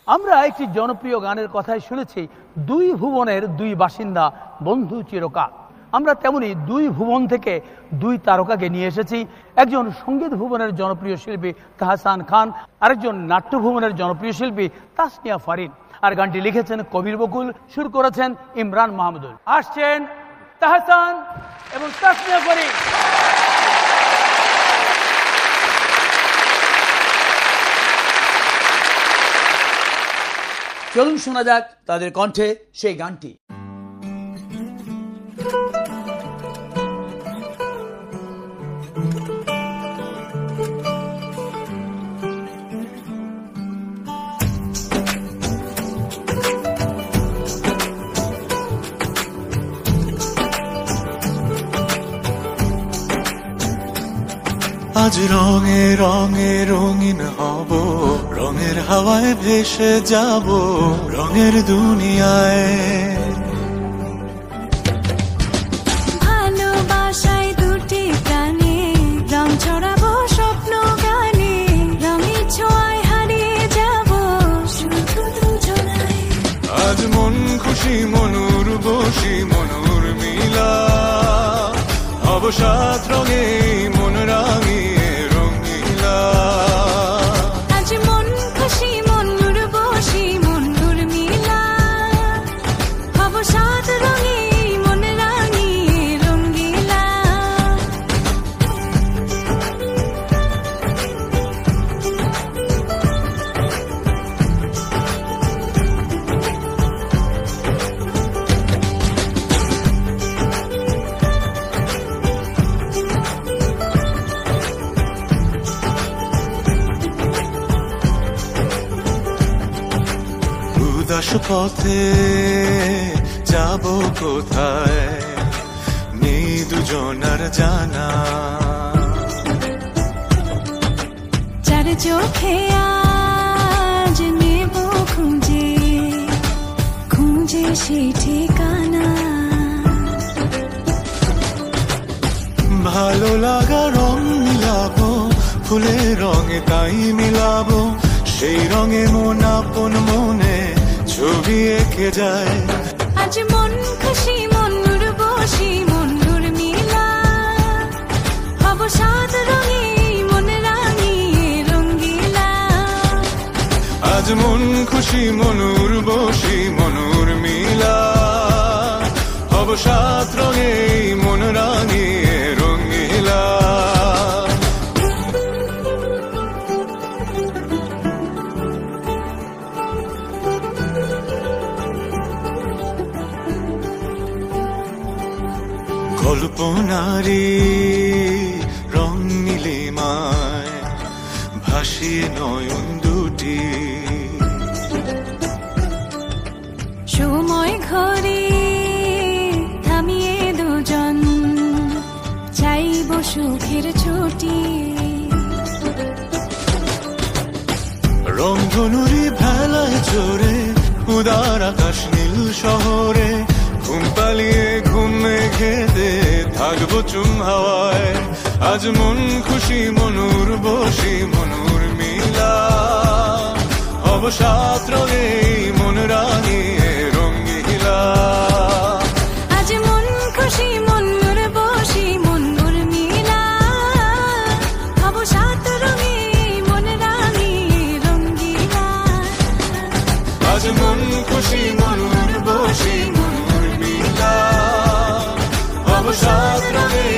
আমরা একটি জনপ্রিয় গানের কথাই শুনেছি, দুই ভুবনের দুই বাসিন্দা বন্ধু চিরকাল। আমরা তেমনি দুই ভুবন থেকে দুই তারকাকে নিয়ে এসেছি। একজন সঙ্গীত ভুবনের জনপ্রিয় শিল্পী তাহসান খান, আরেকজন নাট্য ভুবনের জনপ্রিয় শিল্পী তাসনিয়া ফারিন। আর গানটি লিখেছেন কবির বকুল, সুর করেছেন ইমরান মাহমুদুল। আসছেন তাহসান এবং তাসনিয়া ফারিন। চলুন শোনা যাক তাদের কণ্ঠে সেই গানটি। আজ রঙে রঙে রঙিন হব, রঙের হাওয়ায় ভেসে যাব রঙের দুনিয়ায়। ভালোবাসায় দুটি প্রাণে রং ছড়াবো স্বপ্ন গানে, রঙের ছোঁয়ায় হারিয়ে যাব শুধু দুজনায়। আজ মন খুশি মনুর বসি মনুর মিলা, অবসাদ রঙে মন রাঙিয়ে রঙিলা। আজ মন খুশি মনুর বসি মনুর মিলা, অবসাদ রঙে মন রাঙিয়ে রঙিলা। উদাস পথে যাব কোথায় নেই দুজনার জানা, চার চোখে আজ নেব খুঁজে খুঁজে সেই ঠিকানা। ভালো লাগা রং মিলাবো ফুলের রঙে তাই মিলাবো, সেই রঙে মন আপন মনে ছবি এঁকে যায়। আজ মন খুশি মনুর বসি মনুর মিলা, অবসাদ রঙে মন রাঙিয়ে রঙিলা। আজ মন খুশি মনুর বসি মনুর মিলা, অবসাদ রঙে মন রাঙিয়ে রঙিলা। কল্পনারি রং নীলিমায় ভাসিয়ে নয়ন দুটি, সময় ঘরে থামিয়ে দুজন চাইব সুখের ছুটি। রংধনুরি ভেলায় চড়ে উদার আকাশ নীল শহরে, ঘুম পালিয়ে ঘুম মেঘেতে থাকবো চুম হাওয়ায়। আজ মন খুশি মনুর বসি মনুর মিলা, অবসাদ রঙে মন রাঙিয়ে রঙিলা। আজ মন খুশি মনুর বসি মনুর মিলা, অবসাদ রঙে মন রাঙিয়ে রঙিলা। আজ মন খুশি মনুর বসি মনুর মিলা, অবসাদ রঙে